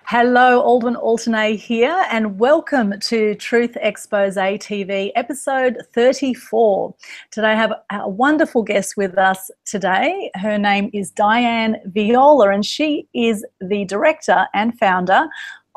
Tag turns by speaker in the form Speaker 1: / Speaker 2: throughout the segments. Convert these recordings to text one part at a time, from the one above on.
Speaker 1: Hello, Aldwyn Altuney here, and welcome to Truth Xpose TV, episode 34. Today I have a wonderful guest with us today. Her name is Diane Viola, and she is the director and founder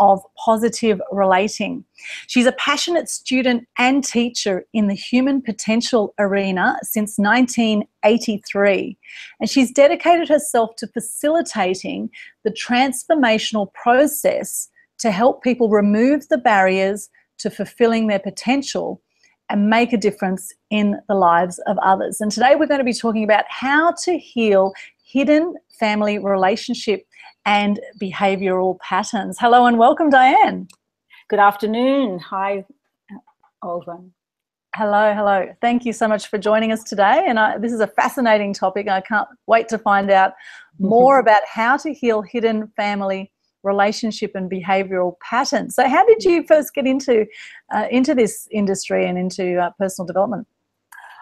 Speaker 1: of Positive Relating. She's a passionate student and teacher in the human potential arena since 1983, and she's dedicated herself to facilitating the transformational process to help people remove the barriers to fulfilling their potential and make a difference in the lives of others. And today we're going to be talking about how to heal hidden family relationship and behavioural patterns. Hello and welcome, Diane.
Speaker 2: Good afternoon. Hi, Aldwyn.
Speaker 1: Hello, hello. Thank you so much for joining us today. And this is a fascinating topic. I can't wait to find out more about how to heal hidden family relationship and behavioural patterns. So how did you first get into this industry and into personal development?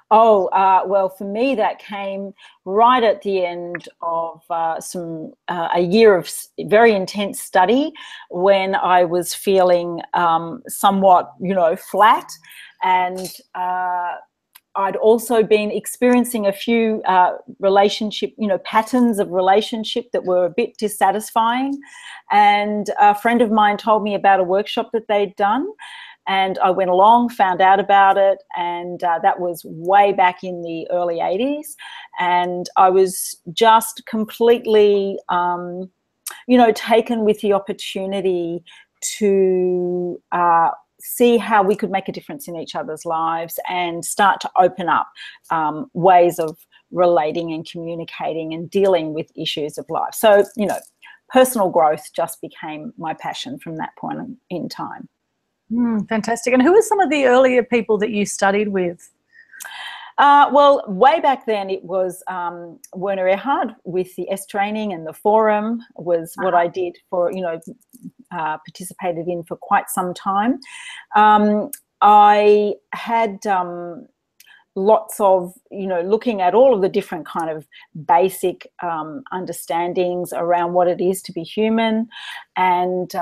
Speaker 2: Well, for me, that came right at the end of a year of very intense study when I was feeling somewhat, flat, and I'd also been experiencing a few relationship, patterns of relationship that were a bit dissatisfying. And a friend of mine told me about a workshop that they'd done. And I went along, found out about it, and that was way back in the early 80s. And I was just completely, taken with the opportunity to see how we could make a difference in each other's lives and start to open up ways of relating and communicating and dealing with issues of life. So, personal growth just became my passion from that point in time.
Speaker 1: Fantastic. And who were some of the earlier people that you studied with?
Speaker 2: Well, way back then it was Werner Erhard with the S training, and the forum was what I did for, participated in for quite some time. I had lots of, looking at all of the different kind of basic understandings around what it is to be human, and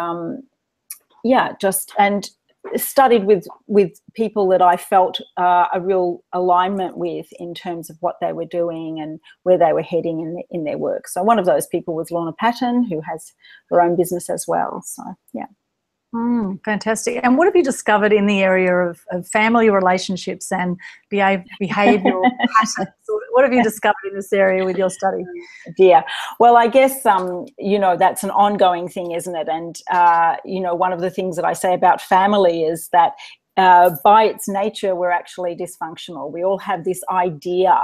Speaker 2: and studied with people that I felt a real alignment with in terms of what they were doing and where they were heading in their work. So one of those people was Lorna Patton, who has her own business as well. So, yeah.
Speaker 1: Fantastic. And what have you discovered in the area of family relationships and behavioural patterns? What have you discovered in this area with your study?
Speaker 2: Yeah. Well, I guess, that's an ongoing thing, isn't it? And, one of the things that I say about family is that by its nature, we're actually dysfunctional. We all have this idea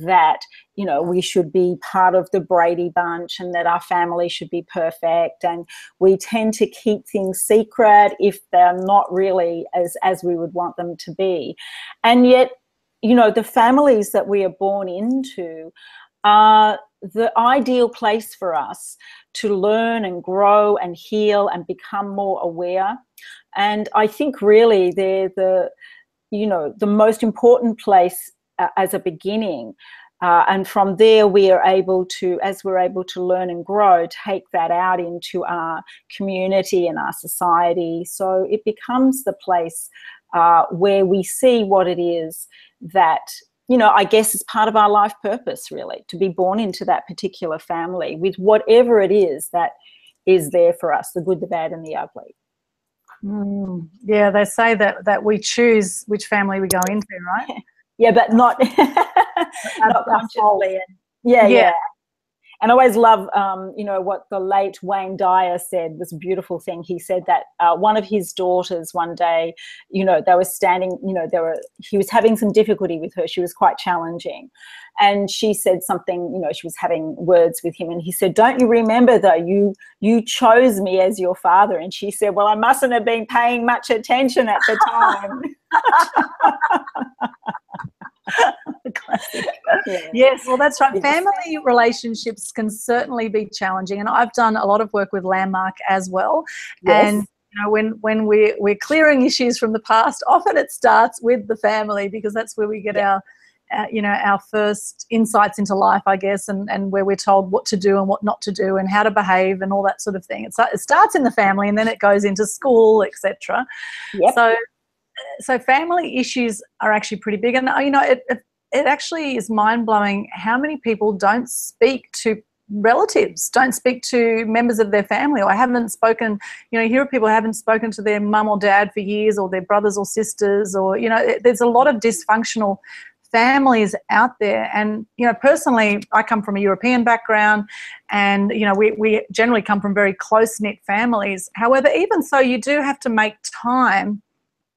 Speaker 2: that, we should be part of the Brady Bunch and that our family should be perfect. And we tend to keep things secret if they're not really as we would want them to be. And yet, the families that we are born into are the ideal place for us to learn and grow and heal and become more aware. And I think really they're the most important place as a beginning. And from there, we are able to, as we're able to learn and grow, take that out into our community and our society. So it becomes the place where we see what it is that, I guess is part of our life purpose, really, to be born into that particular family with whatever it is that is there for us, the good, the bad, and the ugly.
Speaker 1: Yeah, they say that we choose which family we go into, right?
Speaker 2: Yeah, but not not consciously. Yeah. And I always love, what the late Wayne Dyer said was a beautiful thing. He said that one of his daughters one day, they were standing, he was having some difficulty with her. She was quite challenging. And she said something, she was having words with him. And he said, "Don't you remember, though, you chose me as your father?" And she said, "Well, I mustn't have been paying much attention at the time."
Speaker 1: Classic. Yeah. Yes, well, that's right. Yes. Family relationships can certainly be challenging, and I've done a lot of work with Landmark as well. Yes. And when we're clearing issues from the past, often it starts with the family, because that's where we get our you know, our first insights into life, I guess, and where we're told what to do and what not to do and how to behave and all that sort of thing. It starts in the family and then it goes into school, etc.
Speaker 2: Yep.
Speaker 1: So family issues are actually pretty big, and you know, it actually is mind-blowing how many people don't speak to relatives, don't speak to members of their family, or haven't spoken, you know, you hear of people who haven't spoken to their mum or dad for years, or their brothers or sisters, or, you know, there's a lot of dysfunctional families out there. And, you know, personally, I come from a European background, and, you know, we generally come from very close-knit families. However, even so, you do have to make time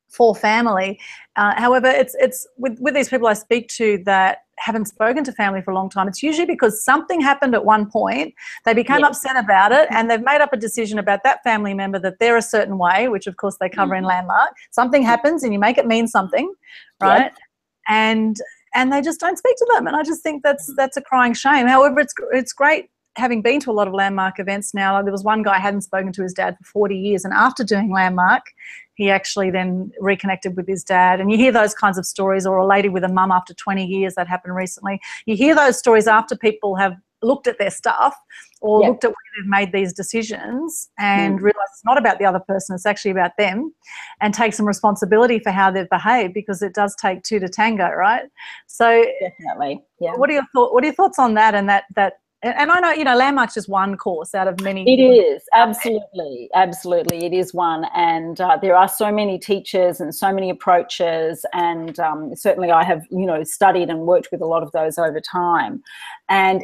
Speaker 1: for family. However, it's with these people I speak to that haven't spoken to family for a long time, it's usually because something happened at one point, they became upset about it, and they've made up a decision about that family member that they're a certain way, which of course they cover in Landmark. Something happens and you make it mean something, right? And they just don't speak to them, and I just think that's a crying shame. However, it's great having been to a lot of Landmark events now. There was one guy hadn't spoken to his dad for 40 years, and after doing Landmark, he actually then reconnected with his dad. And you hear those kinds of stories, or a lady with a mum after 20 years, that happened recently. You hear those stories after people have looked at their stuff or looked at where they've made these decisions and realised it's not about the other person, it's actually about them, and take some responsibility for how they've behaved, because it does take two to tango, right? So
Speaker 2: definitely.
Speaker 1: What are your thoughts on that? And and I know, you know, Landmark's just one course out of many.
Speaker 2: It is, absolutely, absolutely. It is one, and there are so many teachers and so many approaches, and certainly I have, you know, studied and worked with a lot of those over time. And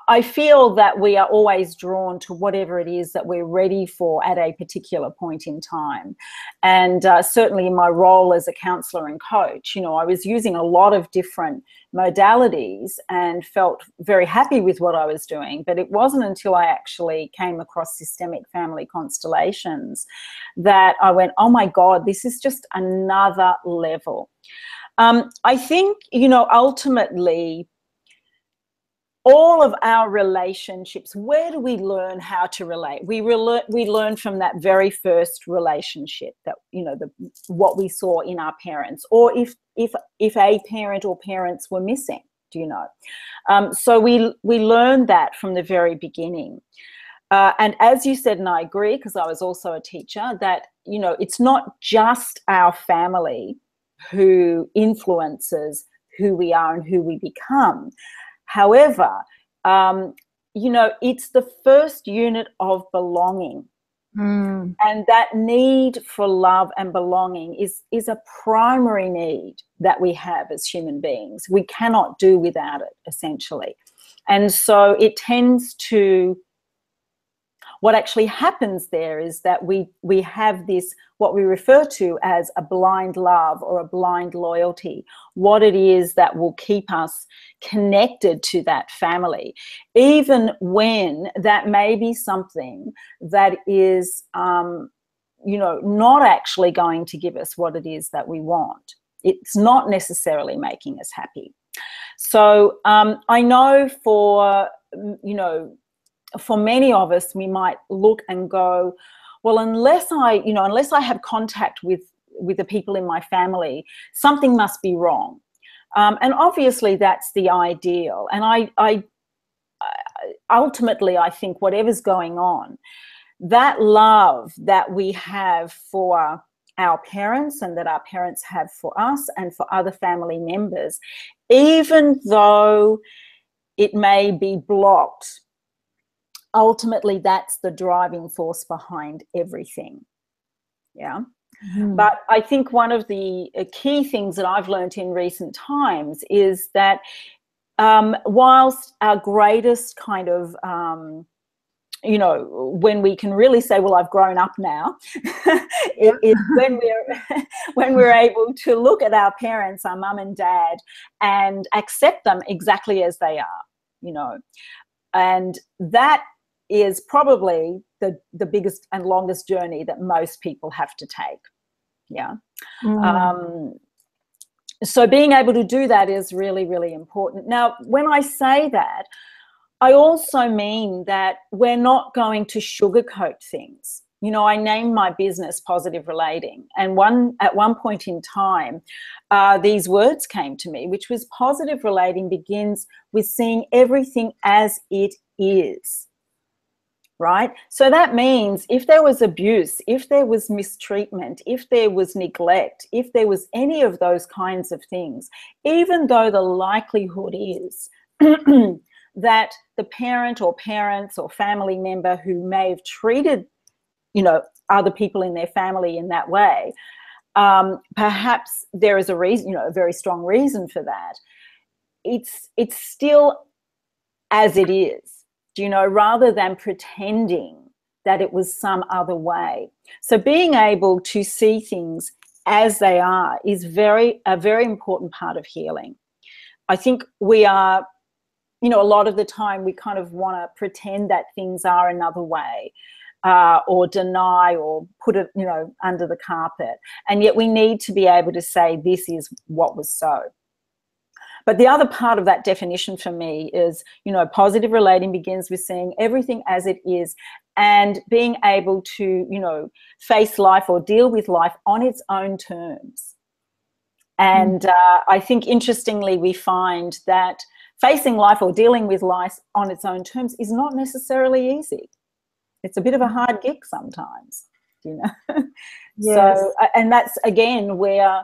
Speaker 2: I feel that we are always drawn to whatever it is that we're ready for at a particular point in time. And certainly in my role as a counsellor and coach, you know, I was using a lot of different modalities and felt very happy with what I was doing. But it wasn't until I actually came across systemic family constellations that I went, oh my God, this is just another level. I think, you know, ultimately, all of our relationships, where do we learn how to relate? We learn from that very first relationship, that, you know, what we saw in our parents, or if a parent or parents were missing, do you know? So we learn that from the very beginning. And as you said, and I agree, because I was also a teacher, that, you know, it's not just our family who influences who we are and who we become. However, you know, it's the first unit of belonging. And that need for love and belonging is a primary need that we have as human beings. We cannot do without it, essentially. And so it tends to, what actually happens there is that we have this, what we refer to as a blind love or a blind loyalty, what it is that will keep us connected to that family, even when that may be something that is, you know, not actually going to give us what it is that we want. It's not necessarily making us happy. So I know for, you know, for many of us, we might look and go, well, unless I have contact with the people in my family, something must be wrong. And obviously that's the ideal. And I ultimately, I think whatever's going on, that love that we have for our parents and that our parents have for us and for other family members, even though it may be blocked, ultimately that's the driving force behind everything. Yeah. But I think one of the key things that I've learned in recent times is that whilst our greatest kind of, you know, when we can really say, well, I've grown up now, is when we're able to look at our parents, our mum and dad, and accept them exactly as they are, you know. And that is probably the biggest and longest journey that most people have to take. Yeah. So being able to do that is really, really important. Now, when I say that, I also mean that we're not going to sugarcoat things. You know, I named my business Positive Relating, and at one point in time, these words came to me, which was positive relating begins with seeing everything as it is. Right? So that means if there was abuse, if there was mistreatment, if there was neglect, if there was any of those kinds of things, even though the likelihood is that the parent or parents or family member who may have treated, you know, other people in their family in that way, perhaps there is a reason, you know, a very strong reason for that. It's still as it is, you know, rather than pretending that it was some other way. So being able to see things as they are is a very important part of healing. I think we are, you know, a lot of the time we kind of want to pretend that things are another way, or deny or put it, you know, under the carpet. And yet we need to be able to say this is what was so. But the other part of that definition for me is, you know, positive relating begins with seeing everything as it is and being able to, you know, face life or deal with life on its own terms. And I think interestingly we find that facing life or dealing with life on its own terms is not necessarily easy. It's a bit of a hard gig sometimes, you know. Yes. So, and that's again where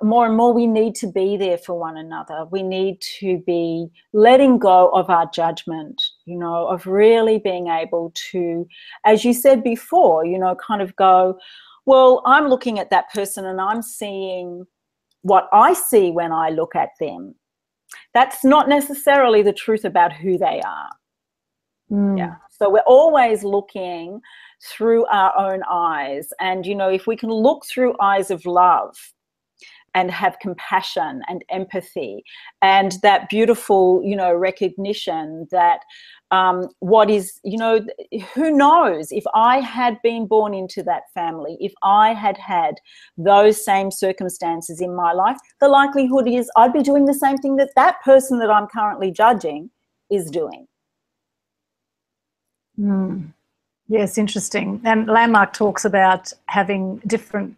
Speaker 2: more and more we need to be there for one another. We need to be letting go of our judgment, you know, of really being able to, as you said before, you know, kind of go, well, I'm looking at that person and I'm seeing what I see when I look at them. That's not necessarily the truth about who they are. Yeah. So we're always looking through our own eyes. And, you know, if we can look through eyes of love and have compassion and empathy and that beautiful, you know, recognition that what is, you know, who knows if I had been born into that family, if I had had those same circumstances in my life, the likelihood is I'd be doing the same thing that that person that I'm currently judging is doing.
Speaker 1: Yes, interesting. And Landmark talks about having different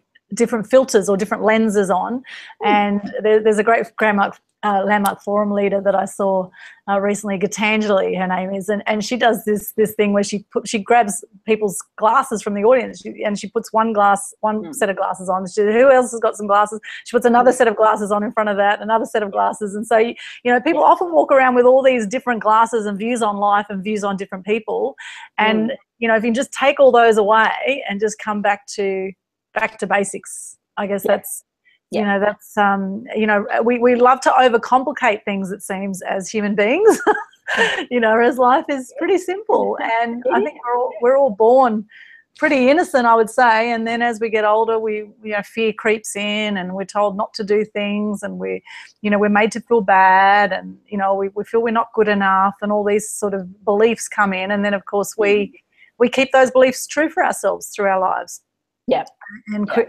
Speaker 1: filters or different lenses on, and there's a great Landmark forum leader that I saw recently, Gitanjali, her name is, and she does this thing where she grabs people's glasses from the audience and she puts one set of glasses on. Who else has got some glasses? She puts another set of glasses on in front of that, another set of glasses, and so you know people often walk around with all these different glasses and views on life and views on different people, and you know if you can just take all those away and just come back to basics, I guess that's. You know, that's, you know, we love to overcomplicate things, it seems, as human beings, you know, whereas life is pretty simple. And I think we're all born pretty innocent, I would say. And then as we get older, you know, fear creeps in and we're told not to do things and you know, we're made to feel bad and, you know, we feel we're not good enough and all these sort of beliefs come in. And then, of course, we keep those beliefs true for ourselves through our lives.
Speaker 2: Yeah.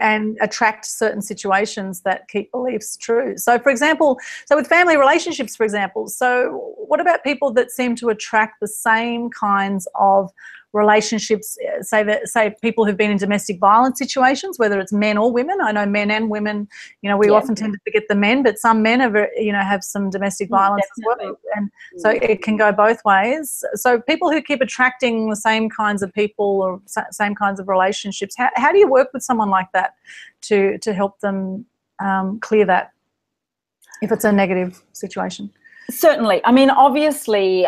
Speaker 1: And attract certain situations that keep beliefs true. So, for example, with family relationships, for example, so what about people that seem to attract the same kinds of relationships, say people who've been in domestic violence situations, whether it's men or women? I know men and women, you know, we often tend to forget the men, but some men have some domestic violence as well, and so it can go both ways. So people who keep attracting the same kinds of people or same kinds of relationships, how do you work with someone like that to help them clear that if it's a negative situation? Certainly.
Speaker 2: I mean, obviously,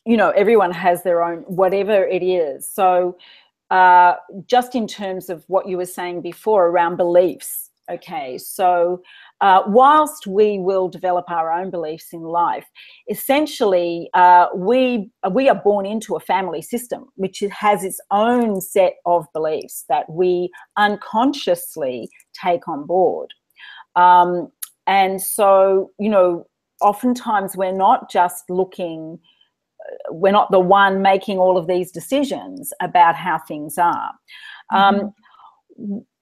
Speaker 2: you know, everyone has their own, whatever it is. So just in terms of what you were saying before around beliefs, okay, so whilst we will develop our own beliefs in life, essentially we are born into a family system which has its own set of beliefs that we unconsciously take on board. And so, you know, oftentimes we're not just looking, we're not the one making all of these decisions about how things are.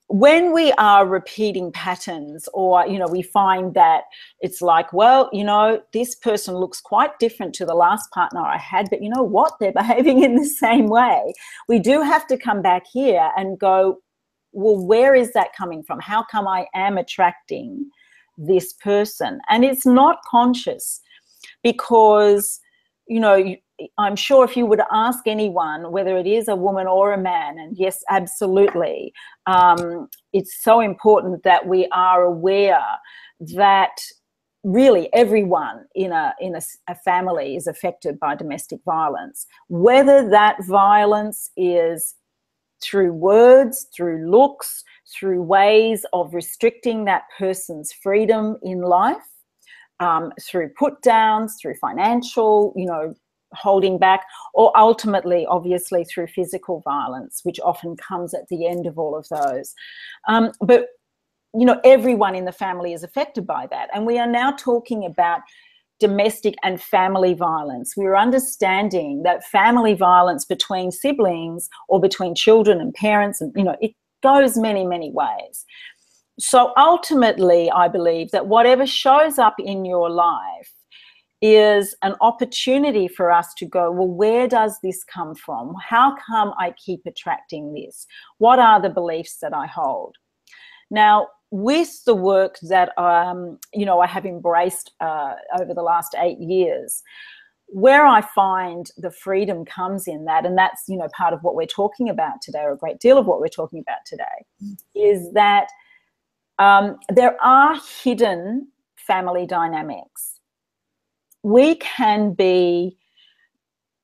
Speaker 2: when we are repeating patterns, or, you know, we find that it's like, well, you know, this person looks quite different to the last partner I had, but you know what, they're behaving in the same way. We do have to come back here and go, well, where is that coming from? How come I am attracting this person? And it's not conscious, because, you know, I'm sure if you were to ask anyone, whether it is a woman or a man, and yes, absolutely, it's so important that we are aware that really everyone in a family is affected by domestic violence, whether that violence is through words, through looks, through ways of restricting that person's freedom in life, through put downs, through financial, you know, holding back, or ultimately, obviously, through physical violence, which often comes at the end of all of those. But, you know, everyone in the family is affected by that. And we are now talking about domestic and family violence. We're understanding that family violence between siblings or between children and parents, and, you know, it goes many, many ways. So ultimately, I believe that whatever shows up in your life is an opportunity for us to go, well, where does this come from? How come I keep attracting this? What are the beliefs that I hold? Now, with the work that you know, I have embraced over the last 8 years, where I find the freedom comes in that, and that's, you know, part of what we're talking about today, or a great deal of what we're talking about today, is that there are hidden family dynamics. We can be,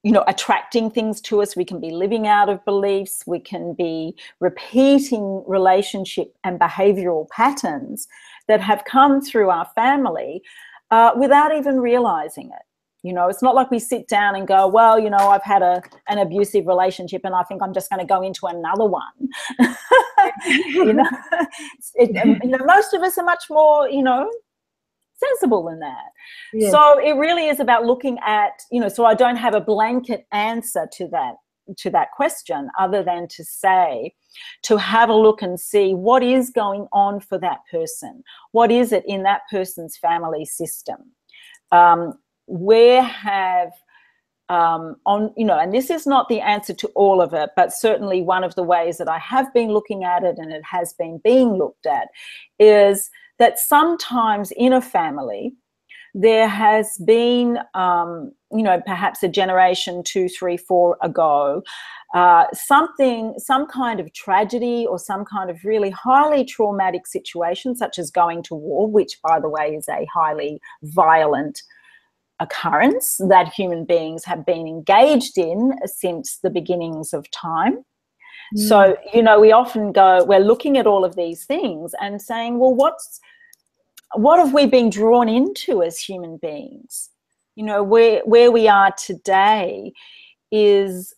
Speaker 2: you know, attracting things to us. We can be living out of beliefs. We can be repeating relationship and behavioural patterns that have come through our family without even realising it. You know, it's not like we sit down and go, well, you know, I've had an abusive relationship and I think I'm just going to go into another one. You know, you know, most of us are much more, you know, sensible than that. Yes. So it really is about looking at, you know, so I don't have a blanket answer to that question, other than to say, to have a look and see what is going on for that person. What is it in that person's family system? Where have on, you know, and this is not the answer to all of it, but certainly one of the ways that I have been looking at it, and it has been being looked at, is that sometimes in a family there has been, you know, perhaps a generation, 2, 3, 4 ago, some kind of tragedy or some kind of really highly traumatic situation, such as going to war, which, by the way, is a highly violent occurrence that human beings have been engaged in since the beginnings of time. So, you know, we often go, we're looking at all of these things and saying, well, what have we been drawn into as human beings? You know, where we are today is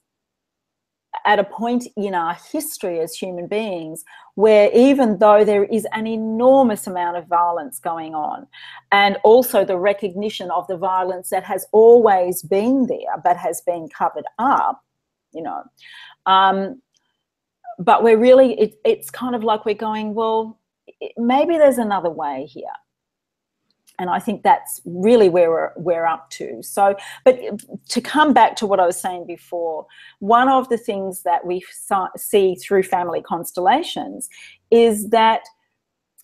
Speaker 2: at a point in our history as human beings where, even though there is an enormous amount of violence going on, and also the recognition of the violence that has always been there but has been covered up, you know, but we're really, it's kind of like we're going, well, maybe there's another way here. And I think that's really where we're up to. So, but to come back to what I was saying before, one of the things that we see through family constellations is that,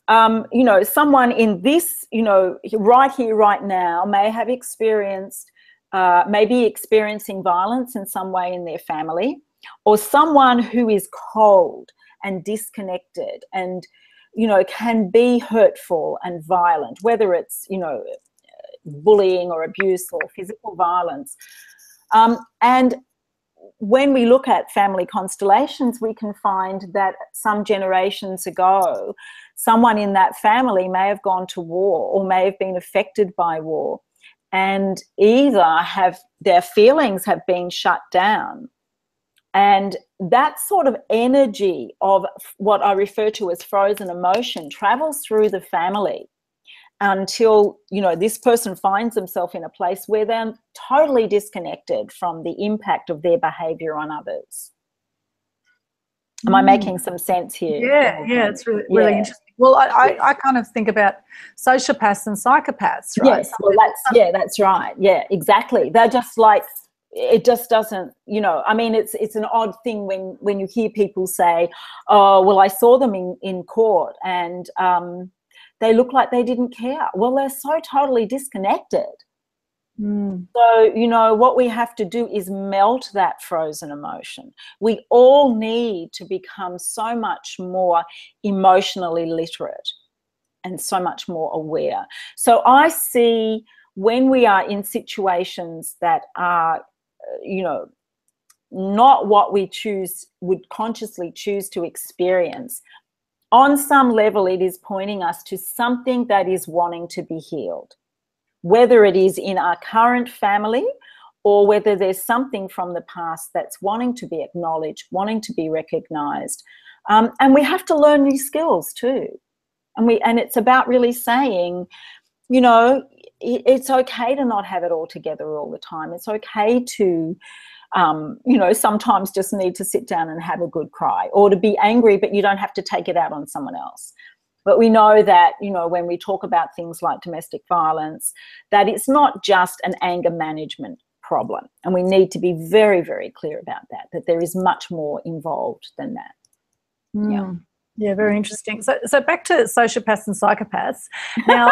Speaker 2: you know, someone in this, you know, right here, right now, may have experienced, may be experiencing violence in some way in their family, or someone who is cold and disconnected and, you know, can be hurtful and violent, whether it's, you know, bullying or abuse or physical violence. And when we look at family constellations, we can find that some generations ago, someone in that family may have gone to war or may have been affected by war, and either their feelings have been shut down. And that sort of energy of what I refer to as frozen emotion travels through the family until, you know, this person finds themselves in a place where they're totally disconnected from the impact of their behaviour on others. Am I making some sense here?
Speaker 1: Yeah, it's really interesting. Well, I kind of think about sociopaths and psychopaths, right?
Speaker 2: Yes, well, that's right. Yeah, exactly. They're just like, it just doesn't, you know, I mean, it's an odd thing when you hear people say, oh, well, I saw them in court and they look like they didn't care. Well, they're so totally disconnected. So, you know, what we have to do is melt that frozen emotion. We all need to become so much more emotionally literate and so much more aware. So I see when we are in situations that are, you know, not what we would consciously choose to experience, on some level it is pointing us to something that is wanting to be healed. Whether it is in our current family or whether there's something from the past that's wanting to be acknowledged, wanting to be recognized. And we have to learn new skills too. And it's about really saying, you know, it's okay to not have it all together all the time. It's okay to, you know, sometimes just need to sit down and have a good cry, or to be angry, but you don't have to take it out on someone else. But we know that, you know, when we talk about things like domestic violence, that it's not just an anger management problem. And we need to be very, very clear about that there is much more involved than that.
Speaker 1: Yeah, very interesting. So back to sociopaths and psychopaths. Now,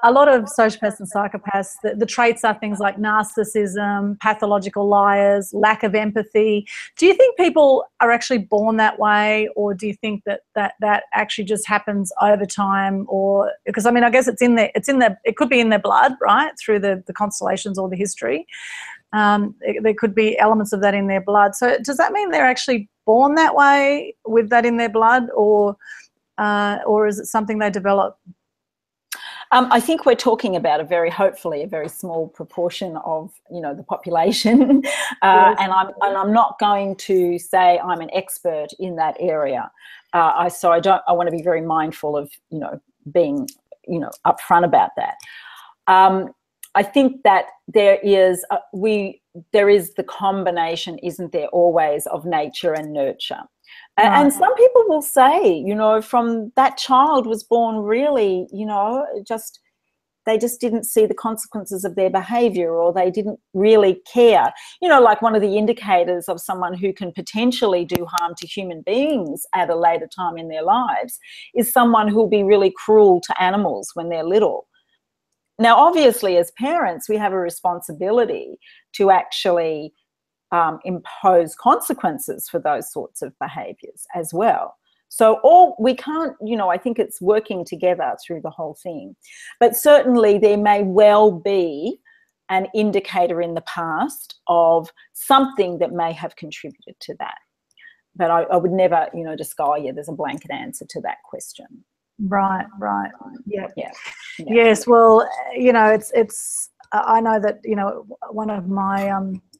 Speaker 1: a lot of sociopaths and psychopaths, the traits are things like narcissism, pathological liars, lack of empathy. Do you think people are actually born that way, or do you think that actually just happens over time? Or because I mean, I guess it could be in their blood, right, through the constellations or the history. There could be elements of that in their blood. So does that mean they're actually born that way with that in their blood, or is it something they develop?
Speaker 2: I think we're talking about hopefully a very small proportion of, you know, the population.
Speaker 1: Yes.
Speaker 2: And I'm not going to say I'm an expert in that area. I want to be very mindful of, you know, being, you know, upfront about that. I think that there is the combination, isn't there, always, of nature and nurture. Right. And some people will say, you know, from that child was born really, you know, they just didn't see the consequences of their behaviour, or they didn't really care. You know, like one of the indicators of someone who can potentially do harm to human beings at a later time in their lives is someone who'll be really cruel to animals when they're little. Now, obviously, as parents, we have a responsibility to actually impose consequences for those sorts of behaviours as well. So we can't, you know, I think it's working together through the whole thing. But certainly there may well be an indicator in the past of something that may have contributed to that. But I would never, you know, just go, oh, yeah, there's a blanket answer to that question.
Speaker 1: Right. Yeah. Yes. Well, you know, it's. I know that, you know, one of my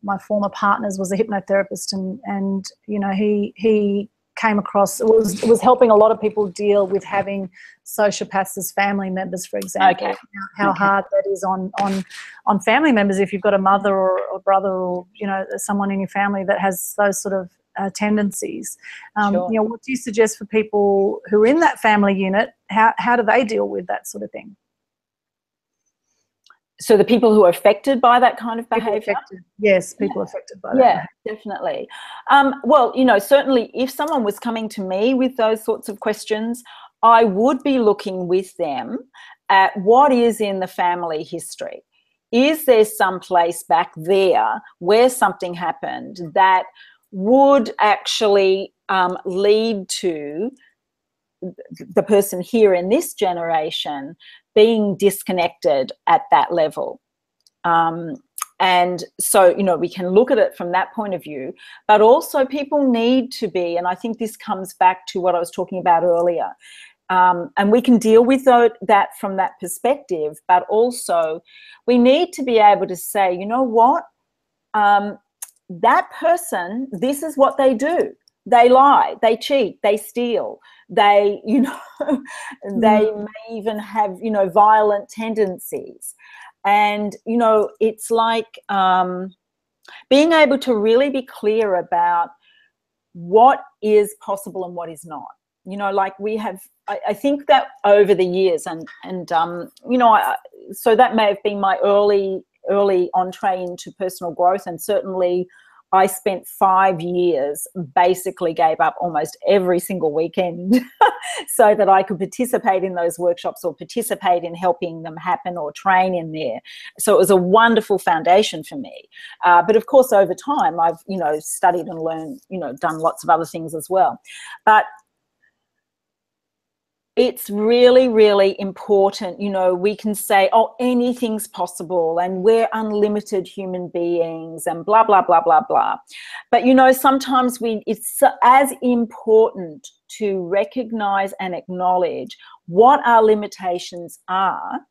Speaker 1: my former partners was a hypnotherapist, and you know, he came across was helping a lot of people deal with having sociopaths as family members, for example.
Speaker 2: Okay.
Speaker 1: How hard that is on family members if you've got a mother or a brother, or, you know, someone in your family that has those sort of tendencies.
Speaker 2: Sure.
Speaker 1: You know, what do you suggest for people who are in that family unit? How do they deal with that sort of thing?
Speaker 2: So the people who are affected by that kind of behaviour?
Speaker 1: Yes, people affected by that.
Speaker 2: Yeah, definitely. Well, you know, certainly if someone was coming to me with those sorts of questions, I would be looking with them at what is in the family history. Is there some place back there where something happened that would actually lead to the person here in this generation being disconnected at that level? And so, you know, we can look at it from that point of view, but also people need to be, and I think this comes back to what I was talking about earlier, and we can deal with that from that perspective, but also we need to be able to say, you know what, that person, this is what they do. They lie, they cheat, they steal, they, you know, they may even have, you know, violent tendencies. And, you know, it's like being able to really be clear about what is possible and what is not. You know, like we have, I think that over the years, and you know, so that may have been my early entree into personal growth, and certainly I spent 5 years, basically gave up almost every single weekend so that I could participate in those workshops or participate in helping them happen or train in there. So it was a wonderful foundation for me. But of course, over time, I've, you know, studied and learned, you know, done lots of other things as well. But it's really, really important. You know, we can say, oh, anything's possible and we're unlimited human beings and blah, blah, blah, blah, blah. But, you know, sometimes it's as important to recognize and acknowledge what our limitations are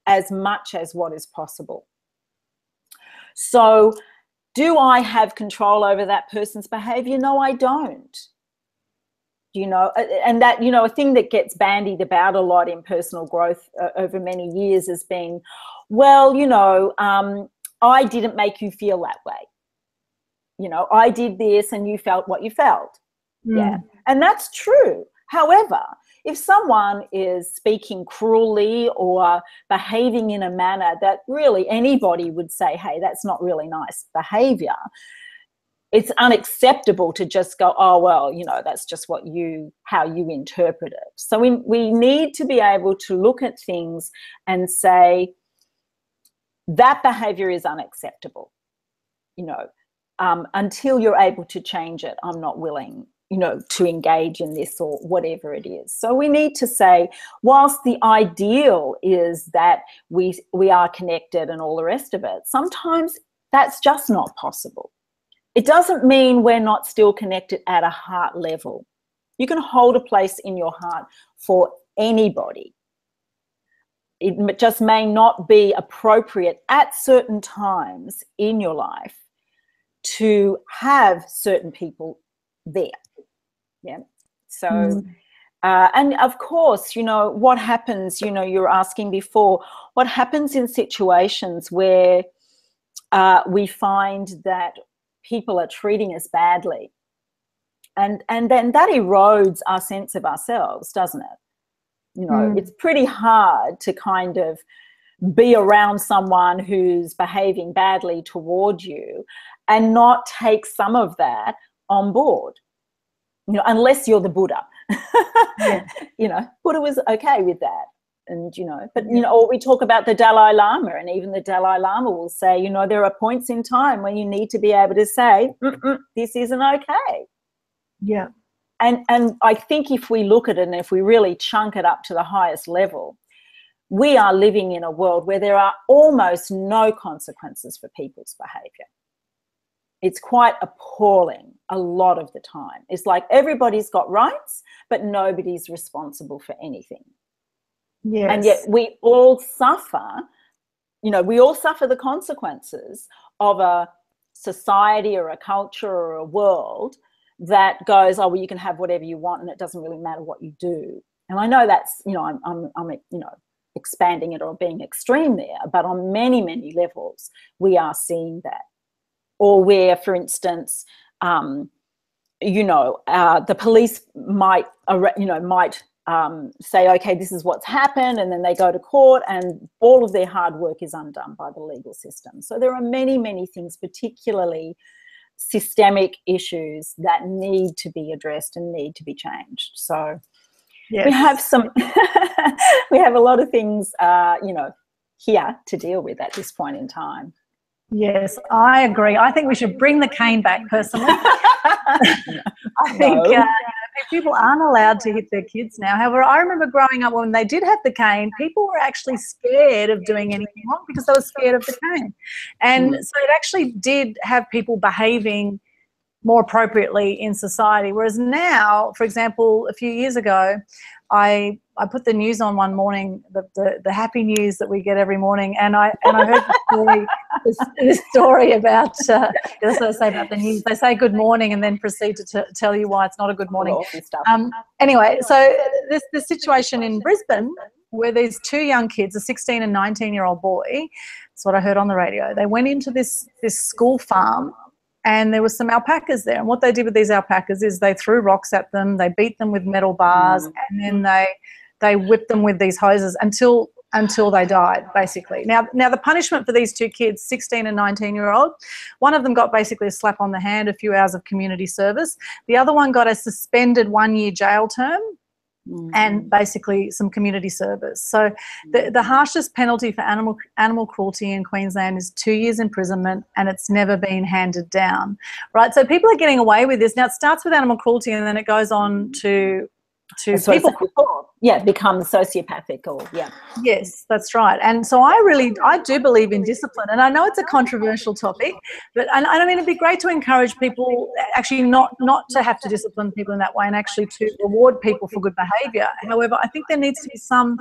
Speaker 2: as much as what is possible. So do I have control over that person's behavior? No, I don't. You know, and that, you know, a thing that gets bandied about a lot in personal growth over many years has been, well, you know, I didn't make you feel that way. You know, I did this and you felt what you felt. Yeah. And that's true. However, if someone is speaking cruelly or behaving in a manner that really anybody would say, hey, that's not really nice behavior, it's unacceptable to just go, oh, well, you know, that's just how you interpret it. So we need to be able to look at things and say, that behavior is unacceptable. You know, until you're able to change it, I'm not willing, you know, to engage in this or whatever it is. So we need to say, whilst the ideal is that we are connected and all the rest of it, sometimes that's just not possible. It doesn't mean we're not still connected at a heart level. You can hold a place in your heart for anybody. It just may not be appropriate at certain times in your life to have certain people there. Yeah. So, and of course, you know, what happens, you know, you were asking before, what happens in situations where we find that people are treating us badly, and then that erodes our sense of ourselves, doesn't it? You know, it's pretty hard to kind of be around someone who's behaving badly toward you and not take some of that on board, you know, unless you're the Buddha. Yeah. You know, Buddha was okay with that. And, you know, but, you know, or we talk about the Dalai Lama, and even the Dalai Lama will say, you know, there are points in time when you need to be able to say, this isn't okay.
Speaker 1: Yeah.
Speaker 2: And I think if we look at it and if we really chunk it up to the highest level, we are living in a world where there are almost no consequences for people's behavior. It's quite appalling a lot of the time. It's like everybody's got rights, but nobody's responsible for anything. Yes. And yet we all suffer, you know, we all suffer the consequences of a society or a culture or a world that goes, oh, well, you can have whatever you want and it doesn't really matter what you do. And I know that's, you know, I'm you know, expanding it or being extreme there, but on many, many levels, we are seeing that. Or where, for instance, you know, the police might, you know, say, okay, this is what's happened, and then they go to court and all of their hard work is undone by the legal system. So there are many, many things, particularly systemic issues, that need to be addressed and need to be changed. So we have we have a lot of things, you know, here to deal with at this point in time.
Speaker 1: Yes, I agree. I think we should bring the cane back, personally. I think people aren't allowed to hit their kids now. However, I remember growing up when they did have the cane, people were actually scared of doing anything wrong because they were scared of the cane. And so it actually did have people behaving more appropriately in society. Whereas now, for example, a few years ago, I put the news on one morning, the happy news that we get every morning, and I heard the story about that's what I say about the news. They say good morning and then proceed to tell you why it's not a good morning. Anyway, so the situation in Brisbane where these two young kids, a 16 and 19-year-old boy, that's what I heard on the radio. They went into this school farm and there was some alpacas there. And what they did with these alpacas is they threw rocks at them, they beat them with metal bars, and then they whipped them with these hoses until they died, basically. Now the punishment for these two kids, 16 and 19-year-old, one of them got basically a slap on the hand, a few hours of community service. The other one got a suspended 1-year jail term and basically some community service. So the harshest penalty for animal cruelty in Queensland is 2 years imprisonment, and it's never been handed down, right? So people are getting away with this. Now, it starts with animal cruelty and then it goes on to people cruelty.
Speaker 2: Yeah, becomes sociopathic or, yeah.
Speaker 1: Yes, that's right. And so I do believe in discipline, and I know it's a controversial topic, but I mean, it'd be great to encourage people actually not to have to discipline people in that way, and actually to reward people for good behaviour. However, I think there needs to be some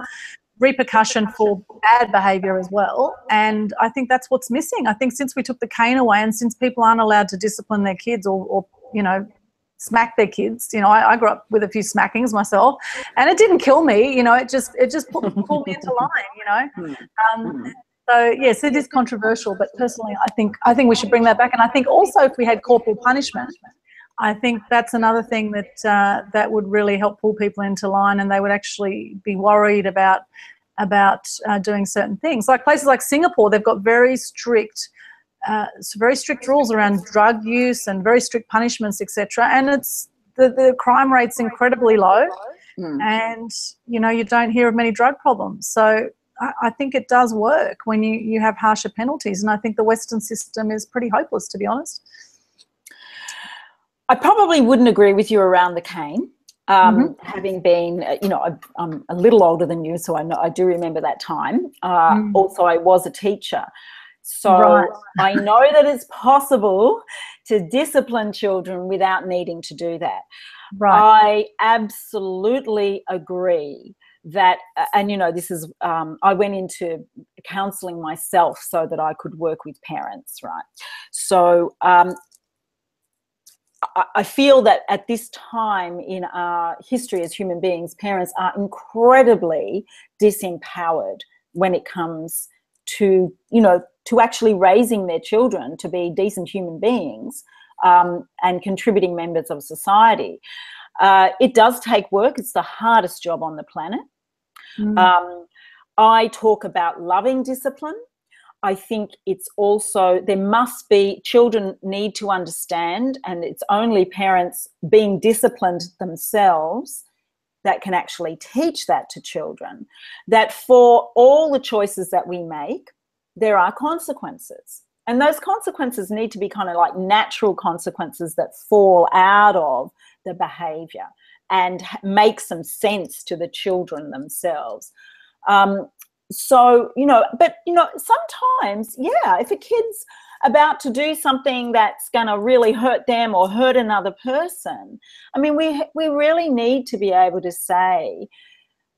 Speaker 1: repercussion for bad behaviour as well, and I think that's what's missing. I think since we took the cane away, and since people aren't allowed to discipline their kids or smack their kids, I grew up with a few smackings myself, and it didn't kill me, it just pulled me into line, So yes, it is controversial, but personally I think we should bring that back. And I think also if we had corporal punishment, I think that's another thing that would really help pull people into line, and they would actually be worried about doing certain things. Like places like Singapore, they've got very strict rules around drug use and very strict punishments, etc. And it's the crime rate's incredibly low, and you don't hear of many drug problems. So I think it does work when you have harsher penalties, and I think the Western system is pretty hopeless, to be honest.
Speaker 2: I probably wouldn't agree with you around the cane. Having been, I'm a little older than you, so I do remember that time. Also, I was a teacher. So I know that it's possible to discipline children without needing to do that. I absolutely agree that, and this is, I went into counselling myself so that I could work with parents, right? So I feel that at this time in our history as human beings, parents are incredibly disempowered when it comes to, to actually raising their children to be decent human beings and contributing members of society. It does take work. It's the hardest job on the planet. I talk about loving discipline. I think it's also, children need to understand, and it's only parents being disciplined themselves that can actually teach that to children, that for all the choices that we make, there are consequences. And those consequences need to be kind of like natural consequences that fall out of the behaviour and make some sense to the children themselves. So, but, sometimes, if a kid's about to do something that's going to really hurt them or hurt another person, I mean, we really need to be able to say,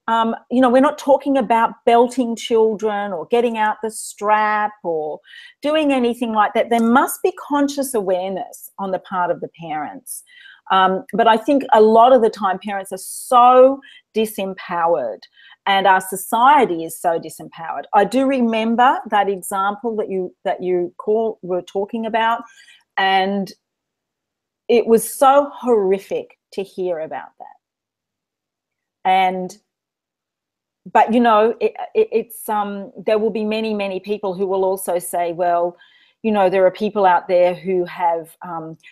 Speaker 2: we're not talking about belting children or getting out the strap or doing anything like that. There must be conscious awareness on the part of the parents. But I think a lot of the time parents are so disempowered, and our society is so disempowered. I do remember that example that you were talking about, and it was so horrific to hear about that. But it's there will be many, many people who will also say, well, there are people out there who have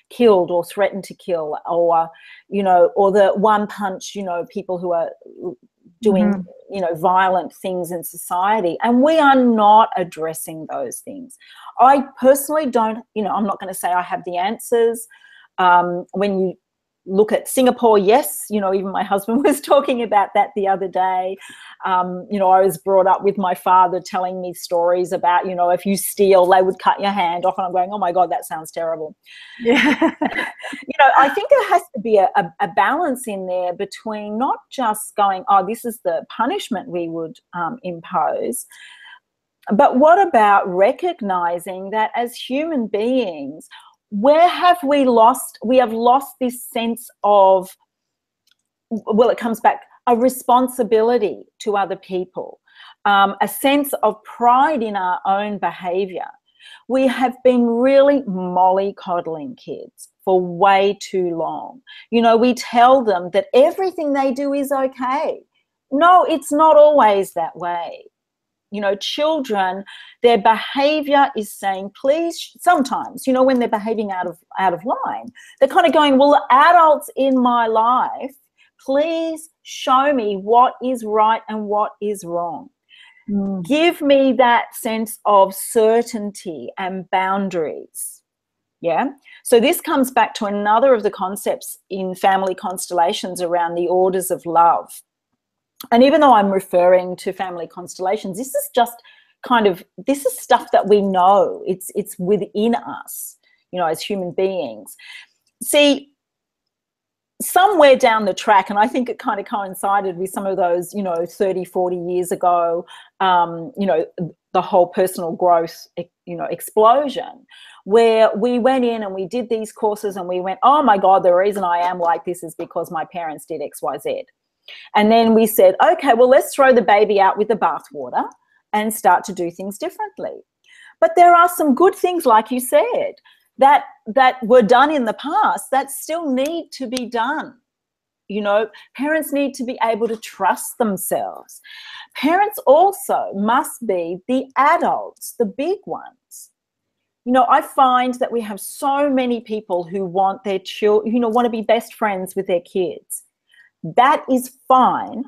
Speaker 2: killed or threatened to kill, or the one punch, people who are doing, violent things in society. And we are not addressing those things. I personally don't, I'm not going to say I have the answers. When you look at Singapore, yes, even my husband was talking about that the other day. I was brought up with my father telling me stories about, if you steal, they would cut your hand off. And I'm going, oh my God, that sounds terrible. Yeah. I think there has to be a balance in there between not just going, oh, this is the punishment we would impose, but what about recognizing that as human beings, where have we lost? We have lost this sense of, well, it comes back, a responsibility to other people, a sense of pride in our own behaviour. We have been really mollycoddling kids for way too long. You know, we tell them that everything they do is okay. No, it's not always that way. You know, children, their behavior is saying, please, sometimes, you know, when they're behaving out of line, they're kind of going, well, the adults in my life, please show me what is right and what is wrong. Give me that sense of certainty and boundaries. Yeah. So this comes back to another of the concepts in family constellations around the orders of love. And even though I'm referring to family constellations, this is just kind of, this is stuff that we know. It's within us, you know, as human beings. See, somewhere down the track, and I think it kind of coincided with some of those, you know, 30, 40 years ago, you know, the whole personal growth, you know, explosion, where we went in and we did these courses and we went, oh my God, the reason I am like this is because my parents did X, Y, Z. And then we said, okay, well, let's throw the baby out with the bathwater and start to do things differently. But there are some good things, like you said, that were done in the past that still need to be done. You know, parents need to be able to trust themselves. Parents also must be the adults, the big ones. You know, I find that we have so many people who want their children, you know, want to be best friends with their kids. That is fine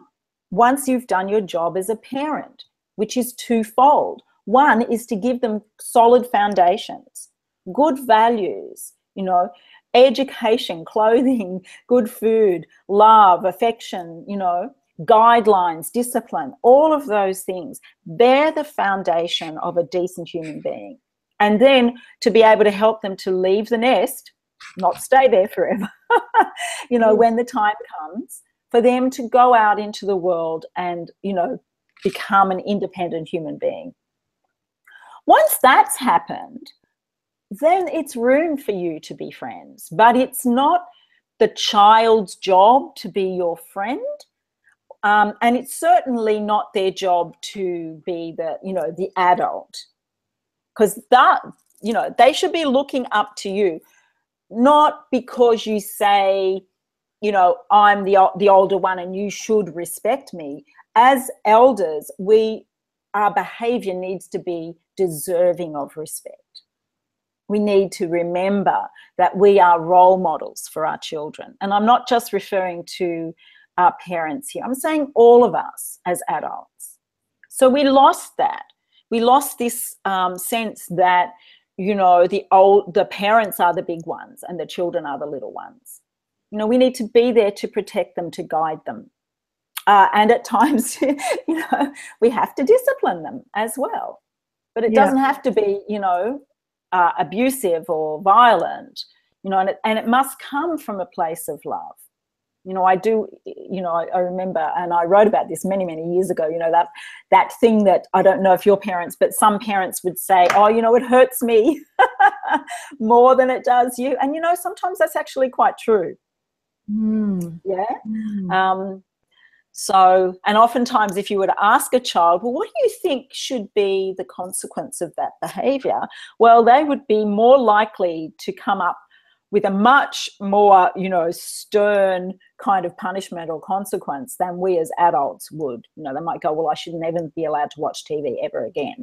Speaker 2: once you've done your job as a parent, which is twofold. One is to give them solid foundations, good values, you know, education, clothing, good food, love, affection, you know, guidelines, discipline, all of those things. They're the foundation of a decent human being. And then to be able to help them to leave the nest, not stay there forever, you know, when the time comes, for them to go out into the world and, you know, become an independent human being. Once that's happened, then it's room for you to be friends. But it's not the child's job to be your friend. And it's certainly not their job to be the, you know, the adult. Because that, you know, they should be looking up to you, not because you say, you know, I'm the older one and you should respect me. As elders, our behavior needs to be deserving of respect. We need to remember that we are role models for our children. And I'm not just referring to our parents here. I'm saying all of us as adults. So we lost that. We lost this sense that, you know, the parents are the big ones and the children are the little ones. You know, we need to be there to protect them, to guide them. And at times, you know, we have to discipline them as well. But it doesn't have to be, you know, abusive or violent, you know, and it must come from a place of love. You know, I remember, and I wrote about this many, many years ago, you know, that thing that, I don't know if your parents, but some parents would say, oh, you know, it hurts me more than it does you. And, you know, sometimes that's actually quite true. So, and oftentimes if you were to ask a child, well, what do you think should be the consequence of that behavior? Well, they would be more likely to come up with a much more, you know, stern kind of punishment or consequence than we as adults would. You know, they might go, well, I should never be allowed to watch TV ever again.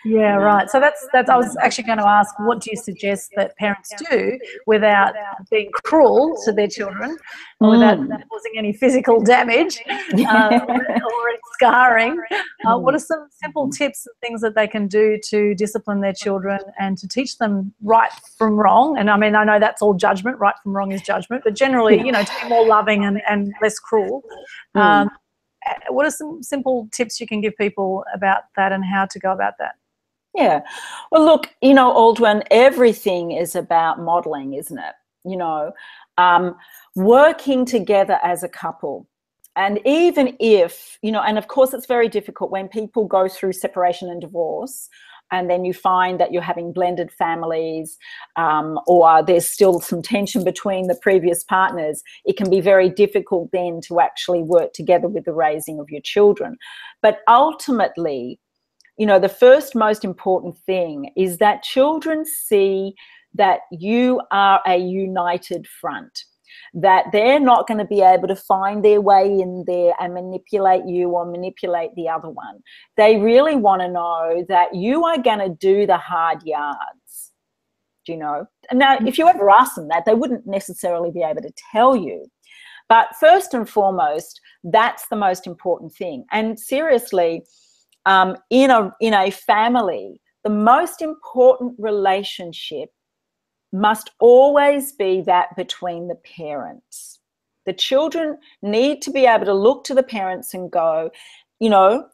Speaker 1: Yeah, right. So that's I was actually going to ask, what do you suggest that parents do without being cruel to their children, or without causing any physical damage or scarring? What are some simple tips and things that they can do to discipline their children and to teach them right from wrong? And I mean, I know that's all judgment. Right from wrong is judgment, but generally, you know, to be more loving and less cruel. What are some simple tips you can give people about that and how to go about that?
Speaker 2: Yeah. Well, look, you know, Aldwyn, everything is about modelling, isn't it? You know, working together as a couple. And even if, you know, and of course it's very difficult when people go through separation and divorce, and then you find that you're having blended families, or there's still some tension between the previous partners. It can be very difficult then to actually work together with the raising of your children. But ultimately, you know, the first most important thing is that children see that you are a united front, that they're not going to be able to find their way in there and manipulate you or manipulate the other one. They really want to know that you are going to do the hard yards, do you know? Now, if you ever ask them that, they wouldn't necessarily be able to tell you. But first and foremost, that's the most important thing. And seriously, in a family, the most important relationship must always be that between the parents. The children need to be able to look to the parents and go, you know,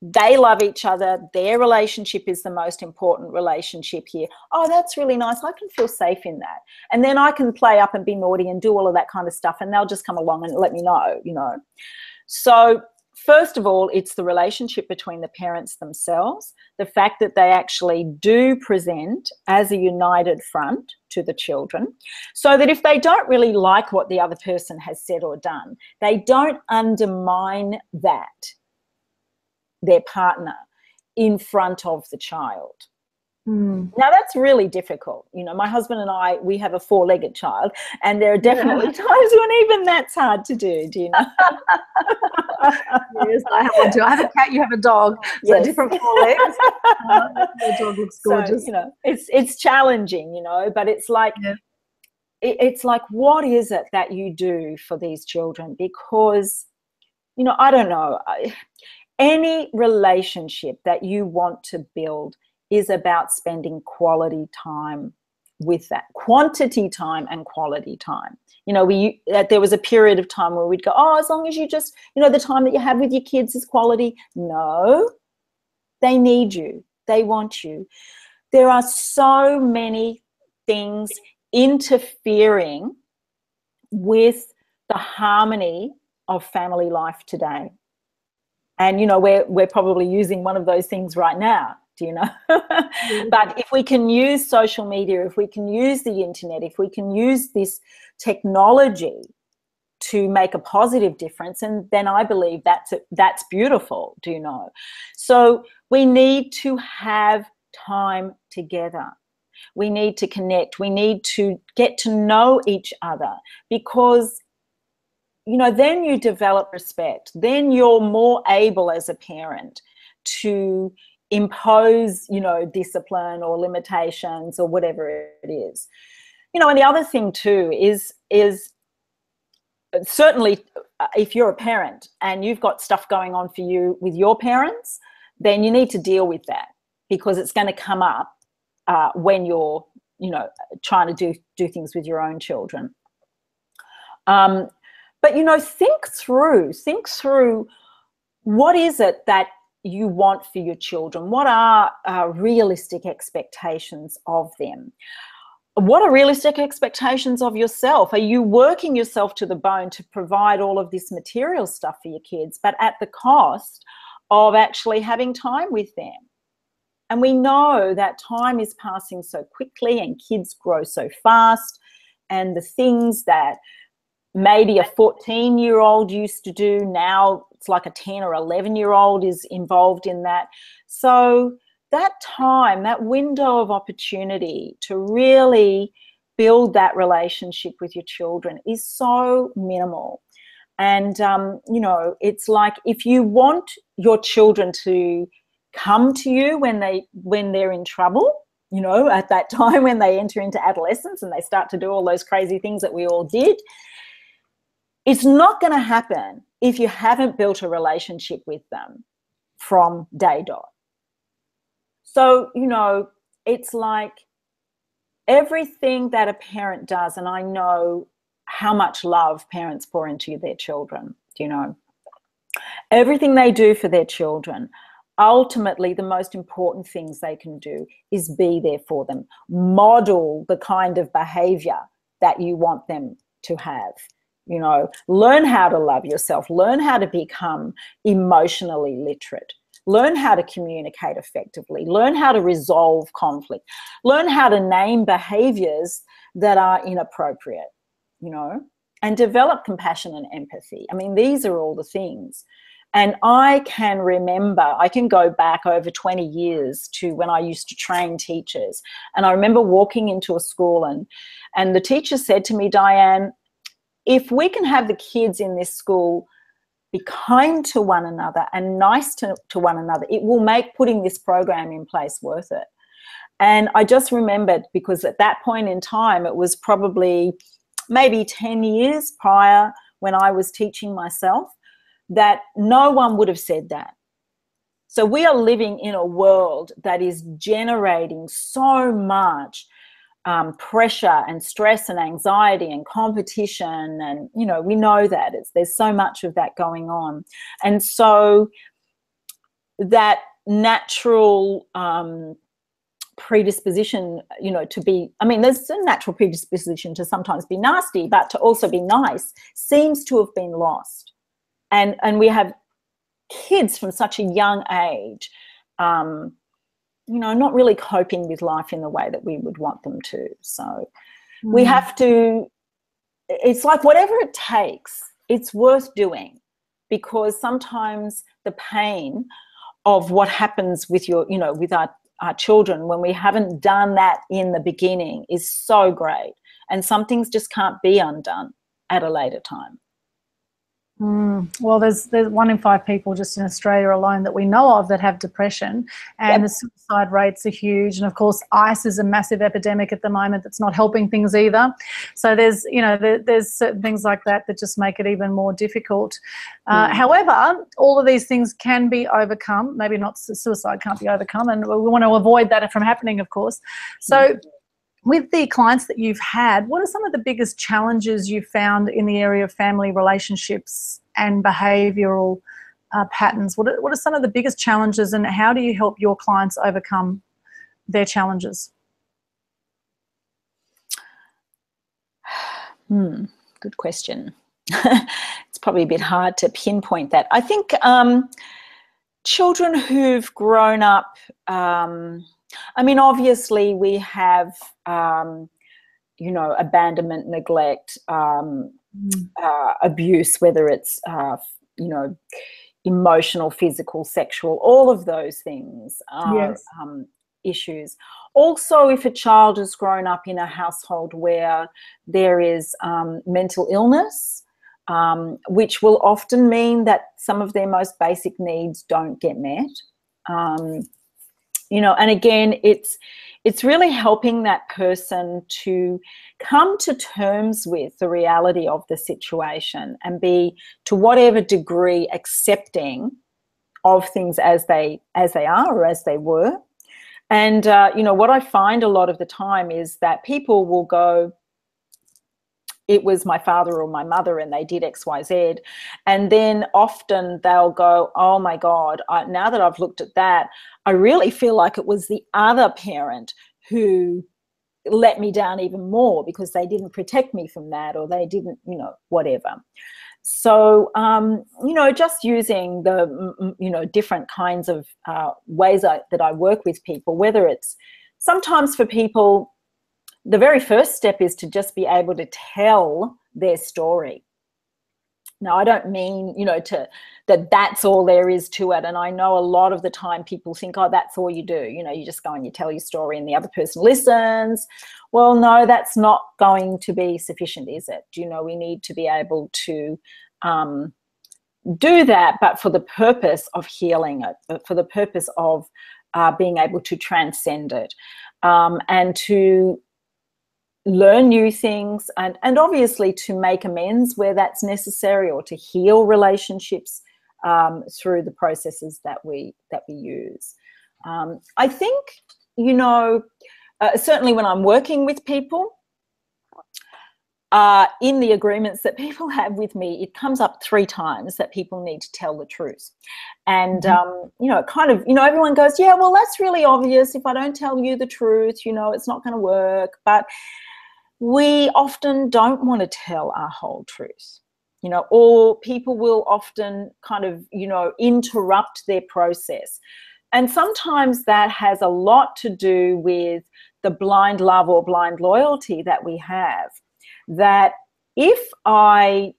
Speaker 2: they love each other. Their relationship is the most important relationship here. Oh, that's really nice. I can feel safe in that. And then I can play up and be naughty and do all of that kind of stuff, and they'll just come along and let me know, you know. So first of all, it's the relationship between the parents themselves, the fact that they actually do present as a united front to the children, so that if they don't really like what the other person has said or done, they don't undermine that, their partner, in front of the child. Now, that's really difficult. You know, my husband and I, we have a 4-legged child, and there are definitely times when even that's hard to do you know?
Speaker 1: Yes, I have one too. I have a cat, you have a dog. So
Speaker 2: Yes.
Speaker 1: different 4 legs. The dog looks gorgeous.
Speaker 2: So, you know, it's challenging, you know, but it's like, it's like, what is it that you do for these children? Because, you know, I don't know, any relationship that you want to build is about spending quality time with that, quantity time and quality time. You know, there was a period of time where we'd go, oh, as long as you just, you know, the time that you have with your kids is quality. No, they need you. They want you. There are so many things interfering with the harmony of family life today. And, you know, we're probably using one of those things right now, do you know? But if we can use social media, if we can use the internet, if we can use this technology to make a positive difference, and then I believe that's beautiful, do you know? So we need to have time together. We need to connect. We need to get to know each other, because, you know, then you develop respect. Then you're more able as a parent to impose, you know, discipline or limitations or whatever it is. You know, and the other thing too is certainly if you're a parent and you've got stuff going on for you with your parents, then you need to deal with that, because it's going to come up when you're, you know, trying to do things with your own children. But, you know, think through what is it that you want for your children? What are realistic expectations of them? What are realistic expectations of yourself? Are you working yourself to the bone to provide all of this material stuff for your kids, but at the cost of actually having time with them? And we know that time is passing so quickly and kids grow so fast, and the things that maybe a 14-year-old used to do, now it's like a 10 or 11-year-old is involved in that. So that time, that window of opportunity to really build that relationship with your children is so minimal. And, you know, it's like, if you want your children to come to you when they're in trouble, you know, at that time when they enter into adolescence and they start to do all those crazy things that we all did, it's not going to happen if you haven't built a relationship with them from day dot. So, you know, it's like everything that a parent does, and I know how much love parents pour into their children, you know, everything they do for their children, ultimately the most important things they can do is be there for them. Model the kind of behavior that you want them to have. You know, learn how to love yourself, learn how to become emotionally literate, learn how to communicate effectively, learn how to resolve conflict, learn how to name behaviors that are inappropriate, you know, and develop compassion and empathy. I mean, these are all the things. And I can remember, I can go back over 20 years to when I used to train teachers. And I remember walking into a school and the teacher said to me, Diane, if we can have the kids in this school be kind to one another and nice to one another, it will make putting this program in place worth it. And I just remembered, because at that point in time, it was probably maybe 10 years prior when I was teaching myself, that no one would have said that. So we are living in a world that is generating so much pressure and stress and anxiety and competition, and we know that there's so much of that going on. And so that natural predisposition, to be, there's a natural predisposition to sometimes be nasty, but to also be nice seems to have been lost. And we have kids from such a young age, not really coping with life in the way that we would want them to. So we have to, it's like whatever it takes, it's worth doing, because sometimes the pain of what happens with with our children when we haven't done that in the beginning is so great. And some things just can't be undone at a later time.
Speaker 1: Well, there's 1 in 5 people just in Australia alone that we know of that have depression, and the suicide rates are huge. And of course, ICE is a massive epidemic at the moment that's not helping things either. So there's there's certain things like that that just make it even more difficult. However, all of these things can be overcome. Maybe not suicide can't be overcome, and we want to avoid that from happening, of course. So with the clients that you've had, what are some of the biggest challenges you've found in the area of family relationships and behavioural patterns? What are some of the biggest challenges, and how do you help your clients overcome their challenges?
Speaker 2: Good question. It's probably a bit hard to pinpoint that. I think children who've grown up, obviously we have, abandonment, neglect, abuse, whether it's, emotional, physical, sexual, all of those things are issues. Also, if a child has grown up in a household where there is mental illness, which will often mean that some of their most basic needs don't get met. And again, it's really helping that person to come to terms with the reality of the situation and be, to whatever degree, accepting of things as they are or as they were. And, what I find a lot of the time is that people will go, it was my father or my mother and they did X, Y, Z. And then often they'll go, oh my God, now that I've looked at that, I really feel like it was the other parent who let me down even more because they didn't protect me from that, or they didn't, whatever. So, just using the, different kinds of ways that I work with people, whether it's sometimes for people, the very first step is to just be able to tell their story. Now, I don't mean, that's all there is to it. And I know a lot of the time people think, oh, that's all you do. You just go and you tell your story and the other person listens. Well, no, that's not going to be sufficient, is it? We need to be able to do that, but for the purpose of healing it, for the purpose of being able to transcend it, and to learn new things, and obviously to make amends where that's necessary, or to heal relationships through the processes that we use. I think, certainly when I'm working with people, in the agreements that people have with me, it comes up 3 times that people need to tell the truth. And, everyone goes, yeah, well, that's really obvious. If I don't tell you the truth, it's not going to work. But we often don't want to tell our whole truth, or people will often kind of, interrupt their process. And sometimes that has a lot to do with the blind love or blind loyalty that we have. That if I,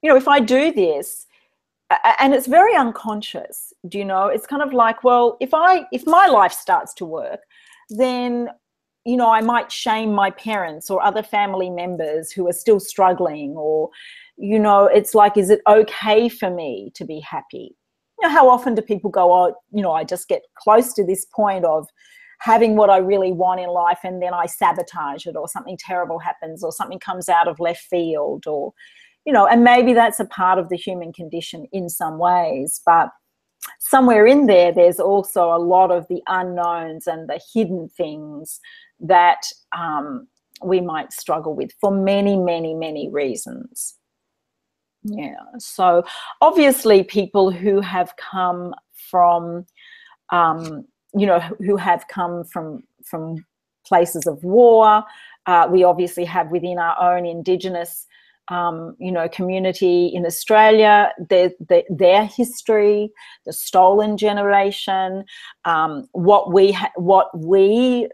Speaker 2: if I do this, and it's very unconscious, do you know? It's kind of like, well, if my life starts to work, then, you know, I might shame my parents or other family members who are still struggling, or, you know, it's like, is it okay for me to be happy? You know, how often do people go, oh, you know, I just get close to this point of having what I really want in life, and then I sabotage it, or something terrible happens, or something comes out of left field, or, you know, and maybe that's a part of the human condition in some ways, but somewhere in there, there's also a lot of the unknowns and the hidden things that we might struggle with for many, many, many reasons. Yeah. So obviously people who have come from, you know, who have come from places of war, we obviously have within our own Indigenous you know, community in Australia, their history, the stolen generation, what we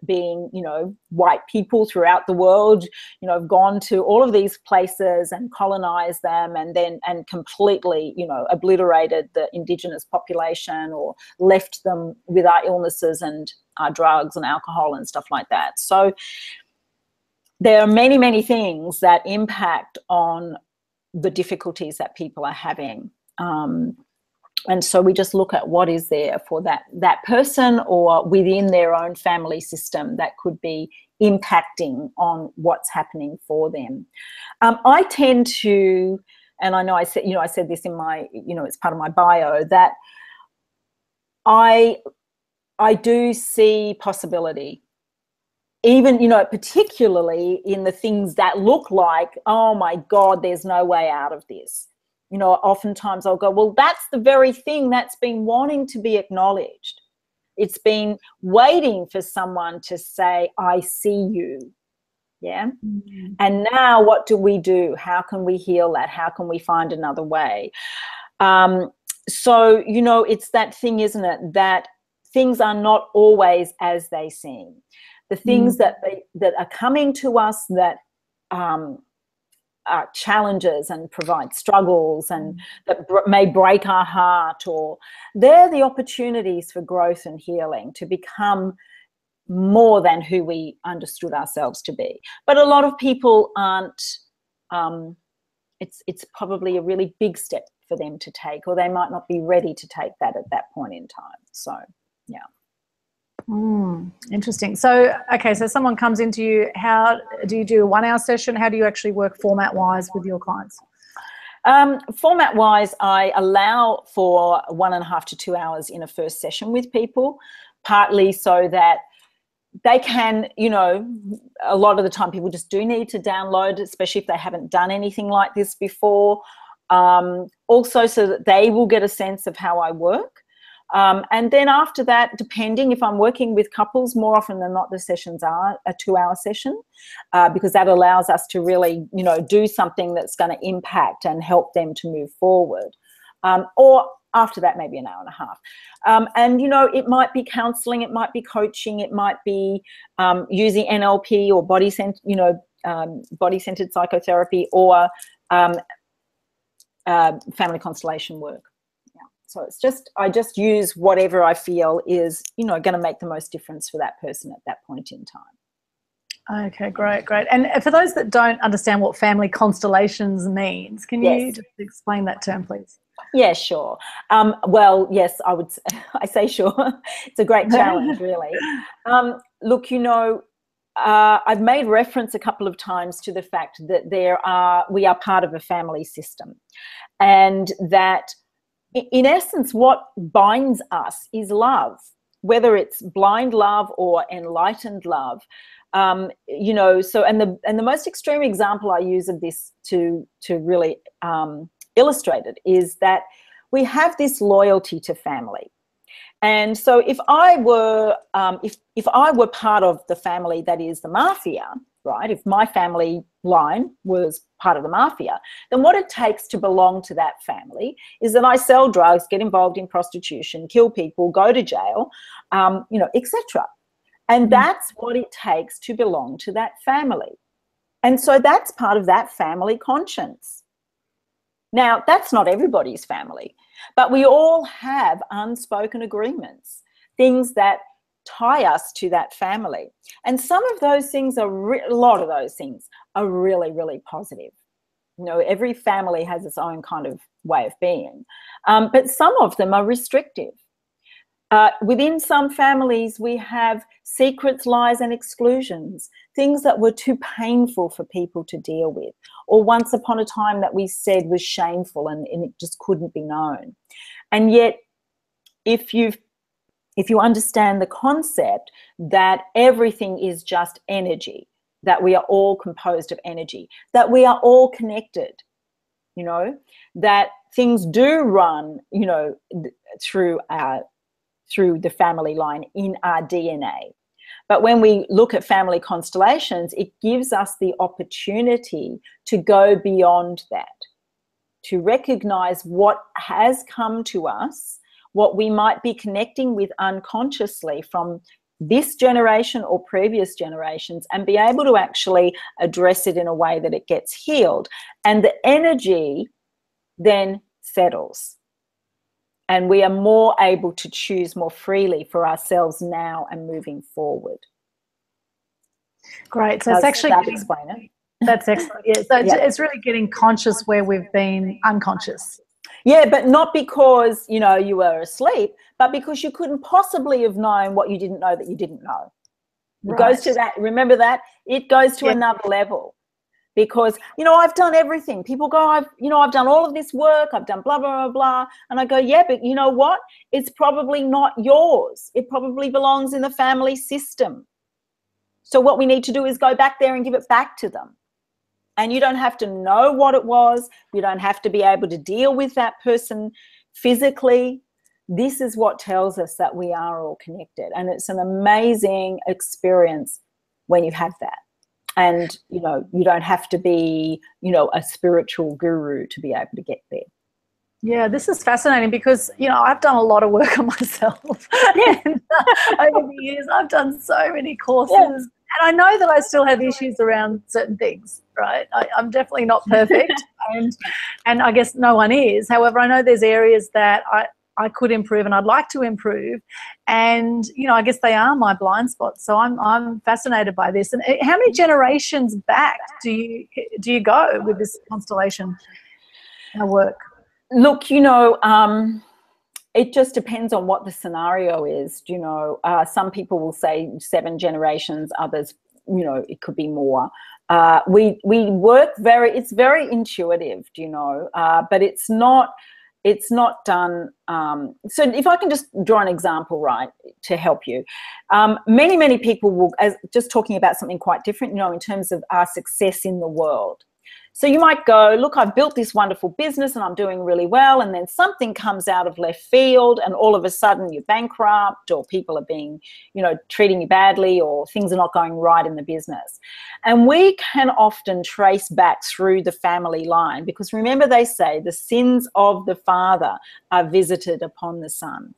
Speaker 2: being, you know, white people throughout the world, you know, have gone to all of these places and colonized them, and completely, you know, obliterated the Indigenous population, or left them with our illnesses and our drugs and alcohol and stuff like that. So there are many, many things that impact on the difficulties that people are having. And so we just look at what is there for that person, or within their own family system, that could be impacting on what's happening for them. I tend to, and I know I said this in my, you know, it's part of my bio, that I do see possibility. Even, you know, particularly in the things that look like, oh my God, there's no way out of this. You know, oftentimes I'll go, well, that's the very thing that's been wanting to be acknowledged. It's been waiting for someone to say, I see you. Yeah. Mm-hmm. And now what do? How can we heal that? How can we find another way? So, you know, it's that thing, isn't it, that things are not always as they seem. The things that are coming to us that are challenges and provide struggles, and that may break our heart, or they're the opportunities for growth and healing, to become more than who we understood ourselves to be. But a lot of people aren't, it's probably a really big step for them to take, or they might not be ready to take that at that point in time. So, yeah.
Speaker 1: Interesting. So, okay, so someone comes into you. How do you do a 1 hour session? How do you actually work format-wise with your clients?
Speaker 2: Format-wise, I allow for 1.5 to 2 hours in a first session with people, partly so that they can, you know, a lot of the time people just do need to download, especially if they haven't done anything like this before. Also so that they will get a sense of how I work. And then after that, depending, if I'm working with couples, more often than not, the sessions are a 2 hour session, because that allows us to really, you know, do something that's going to impact and help them to move forward. Or after that, maybe 1.5 hours. And, you know, it might be counselling, it might be coaching, it might be using NLP or body-centered psychotherapy, or family constellation work. So it's just, I just use whatever I feel is, you know, going to make the most difference for that person at that point in time.
Speaker 1: Okay, great. And for those that don't understand what family constellations means, can you just explain that term, please?
Speaker 2: Yeah, sure. Well, yes, I say sure. It's a great challenge, really. Look, you know, I've made reference a couple of times to the fact that we are part of a family system, and that in essence, what binds us is love, whether it's blind love or enlightened love. You know, so and the most extreme example I use of this to really illustrate it is that we have this loyalty to family. And so if I were if I were part of the family that is the mafia, right, if my family line was part of the mafia, then what it takes to belong to that family is that I sell drugs, get involved in prostitution, kill people, go to jail, you know, etc. And that's what it takes to belong to that family. And so that's part of that family conscience. Now, that's not everybody's family, but we all have unspoken agreements, things that tie us to that family. And some of those things are, a lot of those things are really, really positive. You know, every family has its own kind of way of being, but some of them are restrictive. Within some families, we have secrets, lies, and exclusions, things that were too painful for people to deal with, or once upon a time that we said was shameful and it just couldn't be known. And yet, if you understand the concept that everything is just energy, that we are all composed of energy, that we are all connected, you know, that things do run, you know, through the family line in our DNA. But when we look at family constellations, it gives us the opportunity to go beyond that, to recognize what has come to us, what we might be connecting with unconsciously from this generation or previous generations, and be able to actually address it in a way that it gets healed. And the energy then settles. And we are more able to choose more freely for ourselves now and moving forward.
Speaker 1: Great. So it's actually
Speaker 2: explain it.
Speaker 1: That's excellent. Yeah. So it's really getting conscious where we've been unconscious.
Speaker 2: Yeah, but not because, you know, you were asleep, but because you couldn't possibly have known what you didn't know that you didn't know. It goes to that. Remember that? It goes to another level. Because, you know, I've done everything. People go, I've done all of this work. I've done blah, blah, blah, blah. And I go, yeah, but you know what? It's probably not yours. It probably belongs in the family system. So what we need to do is go back there and give it back to them. And you don't have to know what it was. You don't have to be able to deal with that person physically. This is what tells us that we are all connected. And it's an amazing experience when you have that. And, you know, you don't have to be, you know, a spiritual guru to be able to get there.
Speaker 1: Yeah, this is fascinating because, you know, I've done a lot of work on myself. And over the years, I've done so many courses. Yeah. And I know that I still have issues around certain things, right? I'm definitely not perfect. and I guess no one is. However, I know there's areas that I could improve and I'd like to improve. And, you know, I guess they are my blind spots. So I'm fascinated by this. And how many generations back do you go with this constellation work?
Speaker 2: Look, you know, it just depends on what the scenario is. You know, some people will say 7 generations, others, you know, it could be more. We work it's very intuitive, you know, but it's not done. So if I can just draw an example, right, to help you. Many people will, just talking about something quite different, you know, in terms of our success in the world. So you might go, look, I've built this wonderful business and I'm doing really well, and then something comes out of left field and all of a sudden you're bankrupt, or people are being, you know, treating you badly, or things are not going right in the business. And we can often trace back through the family line, because remember they say the sins of the father are visited upon the son.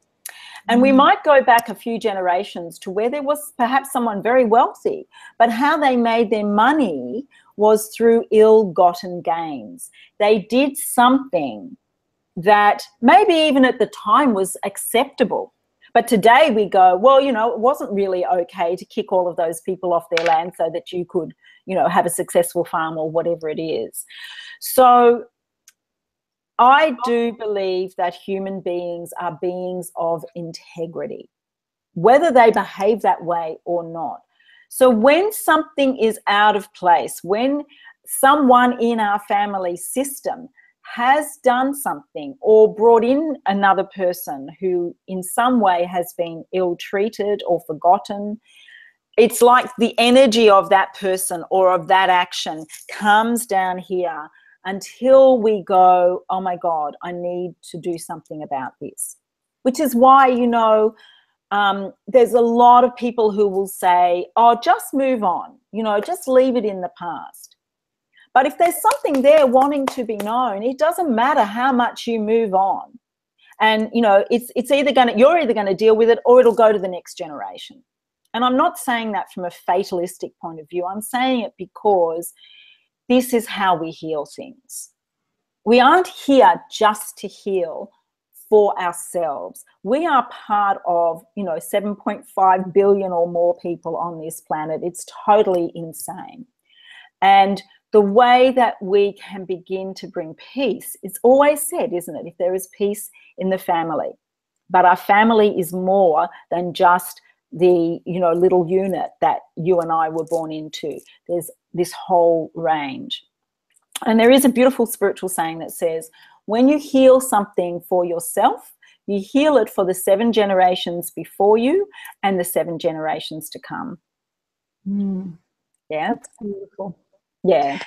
Speaker 2: And we might go back a few generations to where there was perhaps someone very wealthy, but how they made their money was through ill-gotten gains. They did something that maybe even at the time was acceptable. But today we go, well, you know, it wasn't really okay to kick all of those people off their land so that you could, you know, have a successful farm or whatever it is. So I do believe that human beings are beings of integrity, whether they behave that way or not. So when something is out of place, when someone in our family system has done something or brought in another person who in some way has been ill-treated or forgotten, it's like the energy of that person or of that action comes down here until we go, oh my God, I need to do something about this. Which is why, you know, there's a lot of people who will say, oh, just move on, you know, just leave it in the past. But if there's something there wanting to be known, it doesn't matter how much you move on. And, you know, you're either going to deal with it or it'll go to the next generation. And I'm not saying that from a fatalistic point of view. I'm saying it because this is how we heal things. we aren't here just to heal for ourselves. We are part of, 7.5 billion or more people on this planet. It's totally insane. And the way that we can begin to bring peace, it's always said, isn't it, if there is peace in the family. But our family is more than just the, little unit that you and I were born into. There's this whole range. And there is a beautiful spiritual saying that says, when you heal something for yourself, you heal it for the 7 generations before you and the 7 generations to come. Yeah.
Speaker 1: That's beautiful.
Speaker 2: Yeah.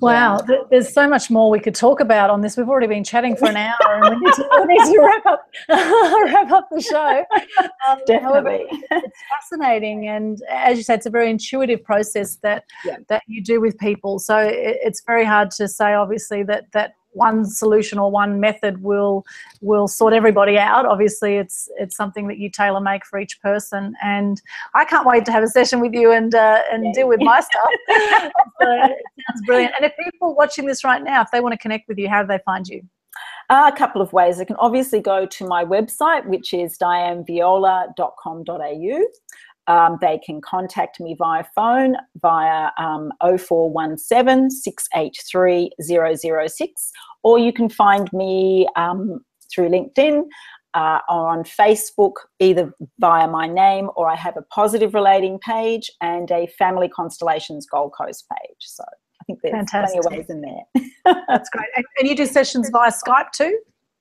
Speaker 1: Wow,
Speaker 2: yeah.
Speaker 1: There's so much more we could talk about on this. We've already been chatting for an hour, and we need to wrap up the show.
Speaker 2: Definitely.
Speaker 1: However, it's fascinating, and as you said, it's a very intuitive process that you do with people. So it's very hard to say, obviously, that one solution or one method will sort everybody out. Obviously, it's something that you tailor make for each person, and I can't wait to have a session with you and deal with my stuff. So it sounds brilliant. And if people watching this right now, if they want to connect with you, how do they find you?
Speaker 2: A couple of ways. They can obviously go to my website, which is dianeviola.com.au. They can contact me via phone via 0417 683 006, or you can find me through LinkedIn, on Facebook, either via my name, or I have a positive relating page and a family constellations Gold Coast page. So I think there's plenty of ways in there.
Speaker 1: That's great. And you do sessions via Skype too?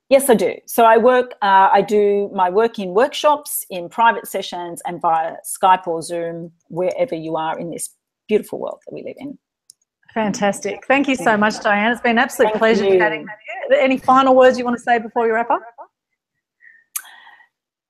Speaker 2: Yes, I do. So I do my work in workshops, in private sessions, and via Skype or Zoom, wherever you are in this beautiful world that we live in.
Speaker 1: Fantastic. Thank you so much, Diane. It's been an absolute pleasure chatting with you. Any final words you want to say before you wrap up?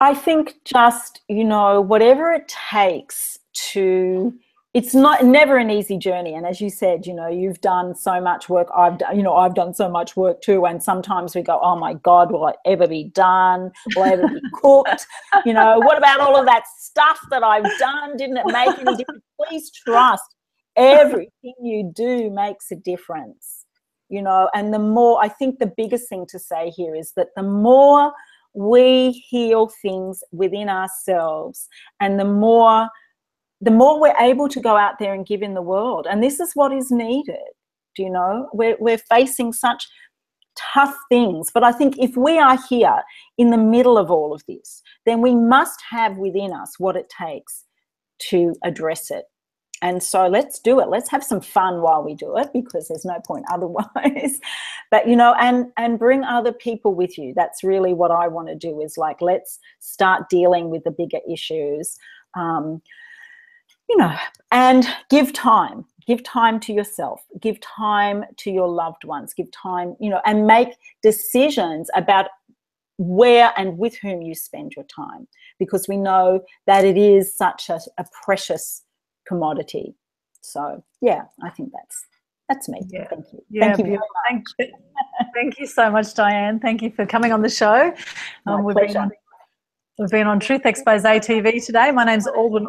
Speaker 2: I think just, whatever it takes to, it's never an easy journey. And as you said, you've done so much work. I've done so much work too. And sometimes we go, oh my God, will I ever be done? Will I ever be cooked? What about all of that stuff that I've done? Didn't it make any difference? Please trust everything you do makes a difference, and the more, I think the biggest thing to say here is that the more we heal things within ourselves, and the more we're able to go out there and give in the world. And this is what is needed. We're facing such tough things, but I think if we are here in the middle of all of this, then we must have within us what it takes to address it. And so let's do it. Let's have some fun while we do it, because there's no point otherwise. But, and bring other people with you. That's really what I want to do, is like, let's start dealing with the bigger issues, and give time. Give time to yourself. Give time to your loved ones. Give time, and make decisions about where and with whom you spend your time, because we know that it is such a precious commodity. So I think that's me. Thank you. Thank you very much.
Speaker 1: Thank you so much, Diane. Thank you for coming on the show.
Speaker 2: My pleasure.
Speaker 1: We've been on Truth Xpose TV today. My name's Aldwyn,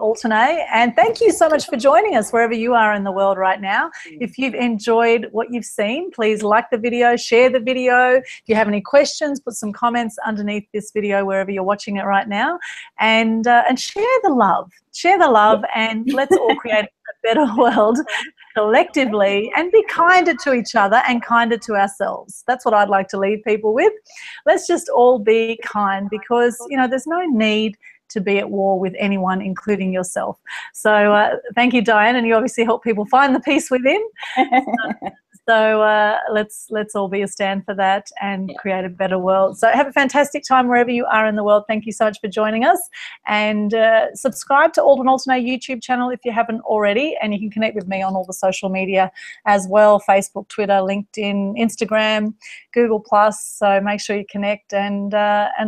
Speaker 1: and thank you so much for joining us wherever you are in the world right now. If you've enjoyed what you've seen, please like the video, share the video. If you have any questions, put some comments underneath this video wherever you're watching it right now, and share the love. Share the love, and let's all create a better world collectively, and be kinder to each other and kinder to ourselves. That's what I'd like to leave people with. Let's just all be kind, because there's no need to be at war with anyone, including yourself. So thank you, Diane, and you obviously help people find the peace within. So let's all be a stand for that and create a better world. So have a fantastic time wherever you are in the world. Thank you so much for joining us, and subscribe to Aldwyn YouTube channel if you haven't already, and you can connect with me on all the social media as well: Facebook, Twitter, LinkedIn, Instagram, Google+. So make sure you connect, and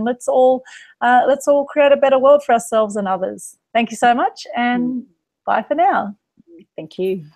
Speaker 1: let's all create a better world for ourselves and others. Thank you so much, and bye for now.
Speaker 2: Thank you.